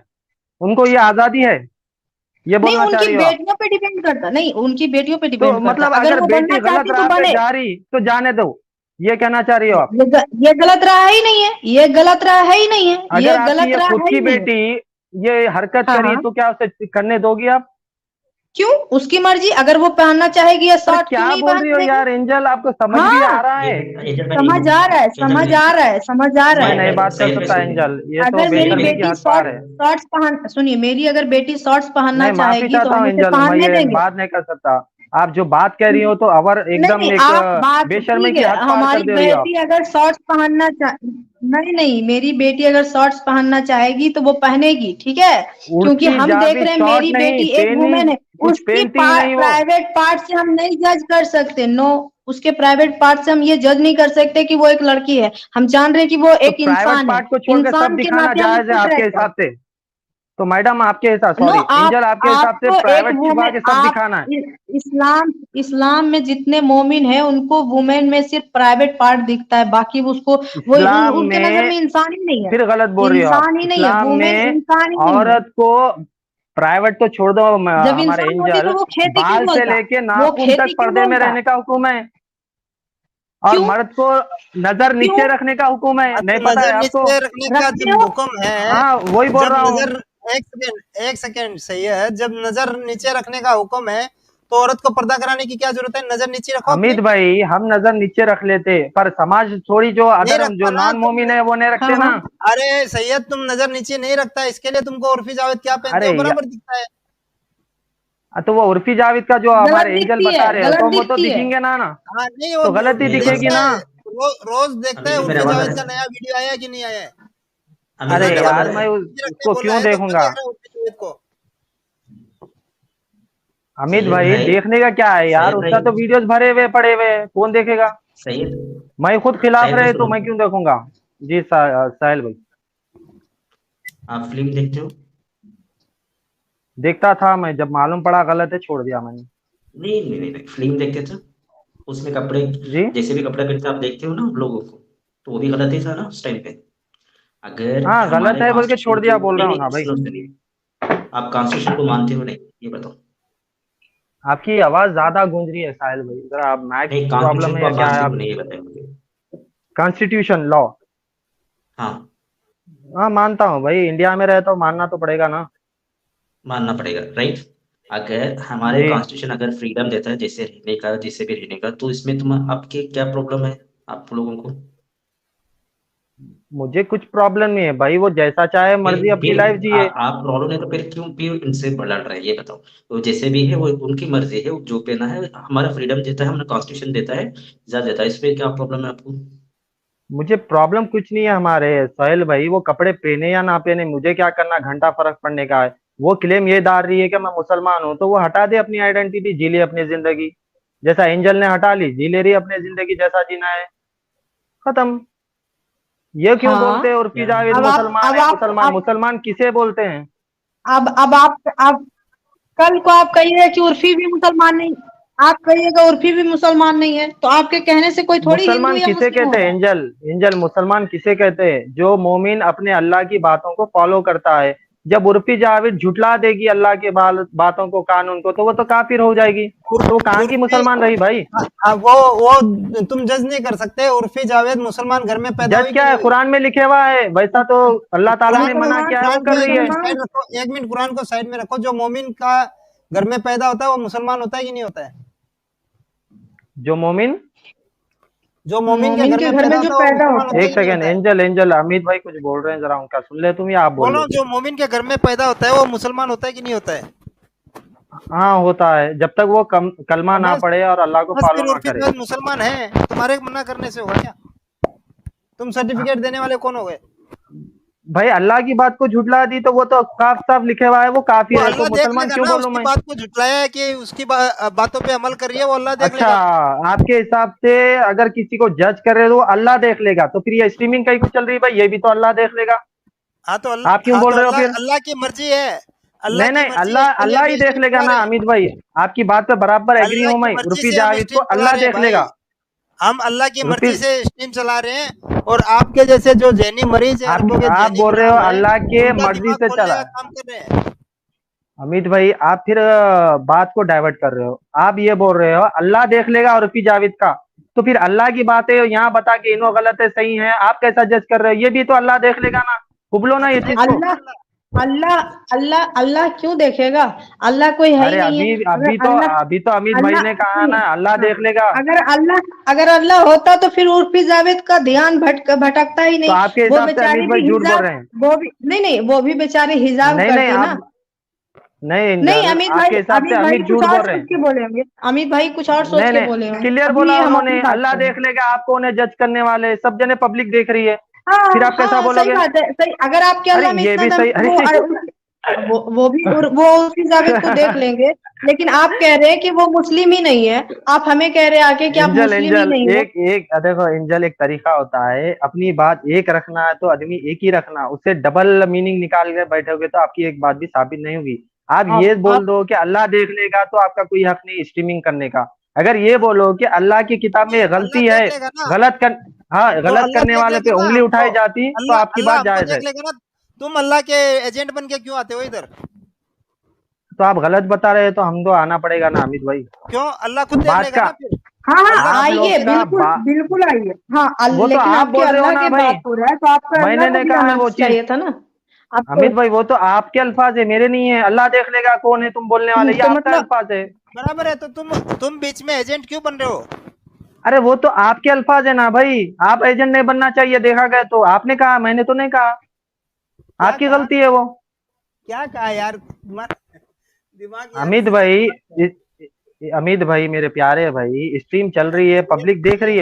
D: उनको ये आजादी है? ये
A: नहीं,
D: बोलना चाह
A: उनकी
D: रही हो आप?
A: बेटियों पे डिपेंड करता, नहीं उनकी बेटियों पे
D: तो
A: डिपेंड करता,
D: मतलब
A: अगर
D: अगर
A: वो बनना
D: बेटी गलत
A: चाहती तो
D: राह पे
A: बने।
D: जा रही तो जाने दो, ये कहना चाह रही हो आप?
A: ये गलत राह ही नहीं है, ये गलत राह है ही नहीं है,
D: अगर
A: ये
D: आपकी
A: गलत
D: ये
A: राह
D: खुद
A: है
D: की
A: ही नहीं है।
D: बेटी ये हरकत
A: हाँ
D: करी
A: हाँ,
D: तो क्या उसे करने दोगी आप?
A: क्यों? उसकी मर्जी, अगर वो पहनना चाहेगी या
D: पर
A: शॉर्ट क्यों
D: क्या
A: नहीं
D: बोल रही
A: पहनने
D: हो
A: देगी?
D: यार एंजल, आपको समझ भी आ
A: हाँ,
D: रहा है?
F: एंजल भाई
A: समझ आ रहा है,
F: एंजल
A: समझ आ रहा है, समझ आ रहा
D: मैं
F: भाई
A: है।
D: नहीं
F: अगर
D: बात कर
F: सैयद भाई
D: सकता
F: सुनिए,
D: एंजल, ये तो
A: अगर मेरी
F: सैयद
D: बेशर्मी की
A: बेटी
D: हद पार है।
A: शॉर्ट्स पहन, सुनिए, मेरी अगर बेटी शॉर्ट्स पहनना
D: नहीं, माफी
A: चाहेगी तो
D: चाहता
A: हम
D: हूँ
A: उसे
D: एंजल, मैं
A: पहनने
D: ये
A: देंगे।
D: बात नहीं कर सकता। आप जो बात कह रही हो तो अवर
A: नहीं
D: एकदम
A: नहीं,
D: एक
A: आप बात
D: बेशर्मी
A: ठीक
D: की
A: है,
D: हद पार कर
A: हमारी
D: दे रही हो आप।
A: बेटी अगर शॉर्ट्स पहनना नहीं नहीं, मेरी बेटी अगर शॉर्ट्स पहनना चाहेगी तो वो पहनेगी, ठीक है। क्योंकि
D: उर्फी
A: हम देख
D: जावेद
A: रहे हैं
D: शॉर्ट
A: मेरी
D: नहीं
A: बेटी एक
D: पेनी,
A: वुमेन है।
D: कुछ
A: उसकी
D: पहनती ही नहीं वो।
A: प्राइवेट पार्ट से हम नहीं जज कर सकते, नो। उसके प्राइवेट पार्ट से हम ये जज नहीं कर सकते कि वो एक लड़की है। हम जान रहे हैं कि वो
D: तो
A: एक
D: प्राइवेट
A: इंसान है,
D: पार्ट को छोड़ के सब
A: इंसान के
D: दिखाना
A: नाते हम
D: जायज है
A: उसको
D: आपके
A: ट्रैक
D: हिसाब
A: करते
D: से? तो मैडम आपके हिसाब,
A: हैं। नो,
D: सॉरी
A: आप
D: एंजल, आपके हिसाब से
A: आपको एक
D: प्राइवेट छिपा
A: वुमेन,
D: के सब
A: आप
D: दिखाना है?
A: इस्लाम इस्लाम में जितने मोमिन हैं उनको वुमेन में सिर्फ प्राइवेट पार्ट दिखता है, बाकी उसको वो
D: इस्लाम
A: उनके नजर
D: में
A: में इंसान ही नहीं है।
D: फिर गलत बोल रही हो आप।
A: इंसान ही नहीं है,
D: इस्लाम
A: वुमेन
D: में
A: इंसान ही नहीं है।
D: औरत को प्राइवेट तो छोड़ दो,
A: जब
D: हमारे
A: इंसान होती तो
D: एंजल,
A: वो खेती क्यों
D: बाल से
A: बोलता?
D: लेके
A: वो
D: नाखून तक
A: खेती क्यों
D: पर्दे में
A: बोलता?
D: रहने का हुक्म है, और
A: क्यों?
D: मर्द को नजर
A: क्यों
D: नीचे रखने का हुक्म है, नहीं
C: अच्छा,
D: पता है
C: नजर
D: आपको?
C: नीचे रखने का
A: रखते
C: जब
A: हो?
C: हुक्म है,
D: हाँ, वही बोल
C: जब
D: रहा हूँ।
C: नजर, एक सेकंड सही है, जब नजर नीचे रखने का हुक्म है तो औरत को पर्दा कराने की क्या जरूरत है? नजर नीचे रखो अपनी।
D: हमीद भाई, हम नजर नीचे रख लेते, पर समाज थोड़ी, जो
C: नहीं
D: अदर जो
C: रखता ना
D: नॉन
C: तुम।
D: मोमिन है वो नहीं
A: हाँ
D: रखते ना।
A: हाँ,
C: अरे सैयद, तुम नजर नीचे नहीं रखता, इसके लिए तुमको उर्फी जावेद क्या पहनते
D: अरे
C: हो बराबर दिखता है।
D: तो वो उर्फी जावेद का जो
A: गलत
D: हमारे एंजल
A: दिखती है,
D: बता रहे हो
A: गलत
D: तो वो तो
A: दिखती है।
D: दिखेंगे ना ना।
C: हाँ नहीं,
D: तो गलती
F: मेरी आवाज
D: दिखेगी
C: देखता
D: ना।
C: है, रोज देखता है
F: अभी मेरी
C: उर्फी
F: आवाज आ
C: जावेद
F: रही
C: का
F: है?
C: नया वीडियो आया है कि नहीं आया है।
F: अभी
D: अरे
F: मेरी
C: अगर
F: आवाज आ
D: यार,
F: रही
C: नजर
D: मैं
F: है?
C: नीचे रखने
D: उसको
C: बोला
D: क्यों
C: है तो क्यों
D: देखूंगा?
C: देख रहा है उर्फी जावेद को?
D: हमीद भाई, देखने का क्या है यार,
F: सैयद
D: उसका
F: भाई
D: तो वीडियोस भरे हुए पड़े हुए हैं, कौन देखेगा?
F: सैयद
D: मैं खुद खिलाफ
F: सैयद भाई
D: रहे तो
F: सुनो,
D: मैं क्यों देखूंगा? जी साहिल भाई।
F: आप फिल्म देखते हो?
D: देखता था मैं, जब मालूम पड़ा गलत है छोड़ दिया मैंने।
F: नहीं नहीं नहीं, नहीं। फिल्म देखते थे, उसमें कपड़े,
D: जी।
F: जैसे भी कपड़े पहनते आप देखते हो ना हम लोगों को, तो वो भी गलत ही था ना उस टाइम पे। अगर
D: हाँ, गलत
F: हमारे
D: है बोल के छोड़
F: कॉन्स्टिट्यूशन
D: दिया,
F: को,
D: बोल
F: नहीं
D: रहा हूँ
F: नहीं
D: ना भाई।
F: सुनो सुनिए, आप कॉन्स्टिट्यूशन को मानते हो नहीं, ये बताओ?
D: आपकी आवाज ज्यादा गूंज रही है साहिल भाई, जरा माइक
F: नहीं,
D: प्रॉब्लम
F: कॉन्स्टिट्यूशन
D: है
F: को
D: या
F: आप
D: क्या है
F: मानते हो
D: आप?
F: नहीं, ये बताएं मुझे।
D: Constitution law?
F: हाँ,
D: हाँ, मानता हूँ भाई, इंडिया में रहता हूँ, मानना तो पड़ेगा ना।
F: मानना पड़ेगा, राइट। अगर हमारे
D: जी।
F: कॉन्स्टिट्यूशन अगर फ्रीडम देता है जैसे रहने का, जैसे भी रहने का, तो इसमें तुम आपके क्या प्रॉब्लम है आप लोगों को?
D: मुझे कुछ प्रॉब्लम नहीं है भाई, वो जैसा चाहे मर्जी अपनी लाइफ जिए।
F: आप प्रॉब्लम है तो फिर क्यों भी इनसे लड़ रहे हैं ये बताओ। तो जैसे भी है वो उनकी मर्जी है, वो जो पहना है हमारा फ्रीडम देता है, हमारा कॉन्स्टिट्यूशन देता है, इजाजत देता है, इसमें क्या प्रॉब्लम है आपको।
D: मुझे प्रॉब्लम कुछ नहीं है हमारे सोहेल भाई, वो कपड़े पहने या ना पहने मुझे क्या करना, घंटा फर्क पड़ने का है। वो क्लेम ये डाल रही है कि मैं मुसलमान हूँ, तो वो हटा दे अपनी आइडेंटिटी, जी ले अपनी जिंदगी। जैसा एंजल ने हटा ली, जी ले रही है अपनी जिंदगी जैसा जीना है, खत्म। ये क्यों बोलते हैं
A: हाँ।
D: उर्फी जावेद
A: अब आप
D: मुसलमान
A: अब
D: है,
A: आप
D: मुसलमान
A: अब
D: मुसलमान किसे बोलते हैं?
A: अब आप कल को आप कहिए कि उर्फी भी मुसलमान नहीं, आप कहिएगा उर्फी भी मुसलमान नहीं है, तो आपके कहने से कोई थोड़ी हिंदू
D: मुसलमान
A: या
D: किसे
A: मुस्लिम
D: कहते हैं
A: होगा।
D: एंजल? एंजल मुसलमान किसे कहते हैं? जो मोमिन अपने अल्लाह की बातों को फॉलो करता है। जब उर्फी जावेद झुटला देगी अल्लाह के बातों को, कानून को, तो वो तो काफिर हो जाएगी। तो वो कहाँ की
C: उर्फी
D: मुसलमान रही भाई?
C: वो तुम जज नहीं कर सकते। उर्फी जावेद मुसलमान घर में पैदा
D: जज
C: हुई कि
D: क्या
C: नहीं
D: है?
C: हुई।
D: कुरान में लिखे हुआ है वैसा तो अल्लाह ताला ने
C: कुरान
D: मना किया है, वो
C: कुरान को
D: कर
C: एक
D: रही है।
C: मिनट साइड रखो, एक मिनट कुरान को साइड में रखो। जो मोमिन का घर में पैदा होता है वो मुसलमान होता है कि नहीं होता है।
D: जो मोमिन,
C: जो मोमिन के
A: मोमिन
C: घर
A: के
C: में
A: घर
C: पैदा
A: में जो
C: होता है वो
A: पैदा
C: मुसलमान
A: होता है,
C: होता है
D: एक
C: कि नहीं
D: सेकेंड,
C: होता है।
D: एंजल एंजल अमित भाई कुछ बोल रहे हैं, जरा उनका सुन ले तुम, या आप बोल
C: बोलो,
D: लो।
C: जो मोमिन के घर में पैदा होता है वो मुसलमान होता है कि नहीं होता है।
D: हाँ होता है, जब तक वो कलमा ना
C: बस
D: पढ़े और अल्लाह को
C: बस
D: फॉलो
C: फिर
D: ना
C: उर्फी
D: करे।
C: जावेद मुसलमान है, तुम्हारे मना करने से होगा क्या। तुम सर्टिफिकेट देने वाले कौन हो गए।
D: भाई अल्लाह की बात को झुटला दी तो वो तो साफ साफ लिखे हुआ है वो
C: वो
D: काफिर है, तो
C: अल्लाह देख
D: मुसलमान
C: लेगा
D: क्यों
C: ना,
D: बोलूं
C: उसकी
D: मैं?
C: बात को झुटलाया है कि उसकी बातों पे अमल कर रही है, वो अल्लाह देख
D: अच्छा,
C: लेगा।
D: आपके हिसाब से अगर किसी को जज कर रहे हो तो वो अल्लाह देख लेगा, तो फिर ये स्ट्रीमिंग कहीं को चल रही है भाई, ये भी तो अल्लाह देख लेगा। आप क्यों
C: हाँ
D: बोल
C: तो
D: रहे हो
C: अल्लाह
D: फिर?
C: अल्लाह की मर्जी है। अल्लाह
D: नहीं
C: की
D: नहीं,
C: मर्जी है,
D: अल्लाह
C: इसके लिए
D: अल्लाह
C: हम
D: ही
C: ये
D: देख
C: स्ट्रीम
D: लेगा
C: चला
D: ना
C: रहे हैं।
D: अमित भाई। आपकी बात पे बराबर एग्री
C: अल्लाह
D: हूं
C: की
D: मैं,
C: मर्जी
D: उर्फी
C: से हम
D: जावेद को
C: स्ट्रीम चला
D: अल्लाह
C: रहे हैं
D: देख
C: भाई।
D: लेगा।
C: हम अल्लाह की
D: उर्फी,
C: मर्जी से स्ट्रीम चला रहे हैं, और आपके जैसे जो जैनी मरीज है, अरबों के
D: आप
C: जैनी
D: बोल रहे हो
C: गुलाम है,
D: अल्लाह के
C: उनका
D: मर्जी
C: दिमाग
D: से
C: खोलने
D: चला
C: का
D: है।
C: काम कर रहे हैं।
D: अमित भाई आप फिर बात को डाइवर्ट कर रहे हो। आप ये बोल रहे हो अल्लाह देख लेगा उर्फी जावेद का, तो फिर अल्लाह की बातें यहाँ बता के इन्हों गलत है सही है, आप कैसा जज कर रहे हो? ये भी तो अल्लाह देख लेगा ना, कुबलो ना
C: हाँ
D: ये
C: तो
D: चीज
C: देख
D: को।
C: लेगा
A: अल्लाह
C: अल्लाह।
A: अल्लाह अल्लाह अल्लाह क्यों देखेगा। अल्लाह कोई है ही
D: अरे
A: नहीं है।
D: अभी
A: अगर
D: तो
A: अल्लाह
D: अभी तो अमित भाई
A: अल्लाह
D: ने कहा
A: नहीं,
D: ना अल्लाह
A: हाँ,
D: देख लेगा।
A: अगर अल्लाह होता तो फिर उर्फी जावेद का ध्यान भटकता ही
D: तो
A: नहीं।
D: आपके
A: वो
D: हिसाब से अमित
A: बेचारी
D: भाई
A: भी
D: झूठ बोल
A: हिजाब,
D: रहे हैं?
A: वो भी नहीं नहीं, वो भी बेचारी हिजाब
D: नहीं नहीं,
A: करती ना।
D: आप नहीं
A: नहीं,
D: एंजल, आपके हिसाब से
A: अमित भाई
D: अमित
A: कुछ
D: झूठ
A: और
D: बोल रहे
A: सोच
D: हैं।
A: के बोले होंगे। अमित भाई कुछ और सोच
D: नहीं
A: के
D: नहीं,
A: बोले होंगे,
D: क्लियर
A: अभी
D: बोला
A: हम
D: उन्होंने,
A: अपनी बात
D: अल्लाह
A: करें।
D: देख लेगा, आपको उन्हें जज करने वाले सब जने पब्लिक देख रही है,
A: हाँ
D: फिर आप कैसा
A: हाँ, सही
D: बोलोगे?
A: बात है, सही। अगर आपके
D: अरे
A: अल्लाह में
D: ये
A: इतना
D: भी
A: दम
D: सही,
A: है,
D: अरे
A: वो उर्फी जावेद को देख लेंगे। लेकिन आप कह रहे हैं कि वो मुस्लिम ही नहीं है, आप हमें कह रहे हैं आके कि आप
D: एंजल
A: मुस्लिम ही
D: एंजल
A: नहीं हो।
D: एक एक देखो एंजल, एक तरीका होता है अपनी बात एक रखना है तो आदमी एक ही रखना, उससे डबल मीनिंग निकाल के बैठोगे तो आपकी एक बात भी साबित नहीं होगी। आप ये बोल
A: आप
D: दो कि अल्लाह देख लेगा तो आपका कोई हक नहीं स्ट्रीमिंग करने का। अगर ये बोलो कि अल्लाह की किताब में
C: अल्लाह
D: गलती है,
C: देख लेगा ना,
D: गलत कर, हाँ
C: तो
D: गलत
C: अल्लाह
D: करने
C: देख
D: वाले पे
C: लेगा ना
D: उंगली
C: तो
D: उठाई जाती तो
C: अल्लाह
D: आपकी
C: अल्लाह
D: बात
C: हमको
D: जायज है।
C: देख लेगा ना। तुम अल्लाह के एजेंट बन के क्यों आते हो इधर।
D: तो आप गलत बता रहे हैं तो हम तो आना पड़ेगा ना अमित भाई।
C: क्यों, अल्लाह खुद देख
D: बात
C: लेगा
D: का,
C: ना फिर।
A: हाँ हाँ,
C: अल्लाह
D: आप
C: खुद
D: लोग
A: आइए,
C: देख
D: का
C: लेगा।
A: बिल्कुल बिल्कुल आइए। हाँ,
D: वो तो
A: लेकिन
D: आप
A: आपके
D: बोल रहे हो
A: अल्लाह
D: ना
A: के
D: भाई,
A: बात हो रहा है तो आपका अल्लाह
D: मैंने
A: को
D: नहीं
A: भी
D: कहा
A: आना
D: है वो चीज।
A: चाहिए था ना आपको।
D: अमित भाई वो तो आपके अल्फाज है, मेरे नहीं है। अल्लाह देख लेगा कौन है तुम बोलने वाले, ये
A: तो
D: आपका
A: मतलब
D: अल्फाज है।
C: बराबर है, तो तुम बीच में एजेंट क्यों बन रहे हो।
D: अरे वो तो आपके अल्फाज है ना भाई, आप एजेंट नहीं बनना चाहिए, देखा गया तो आपने कहा, मैंने तो नहीं कहा।
C: क्या
D: आपकी
C: कहा,
D: गलती है वो।
C: क्या कहा यार, दिमाग यार
D: अमित
C: इससे
D: भाई
C: चलता है।
D: अमित भाई मेरे प्यारे भाई, स्ट्रीम चल रही है, पब्लिक देख रही है।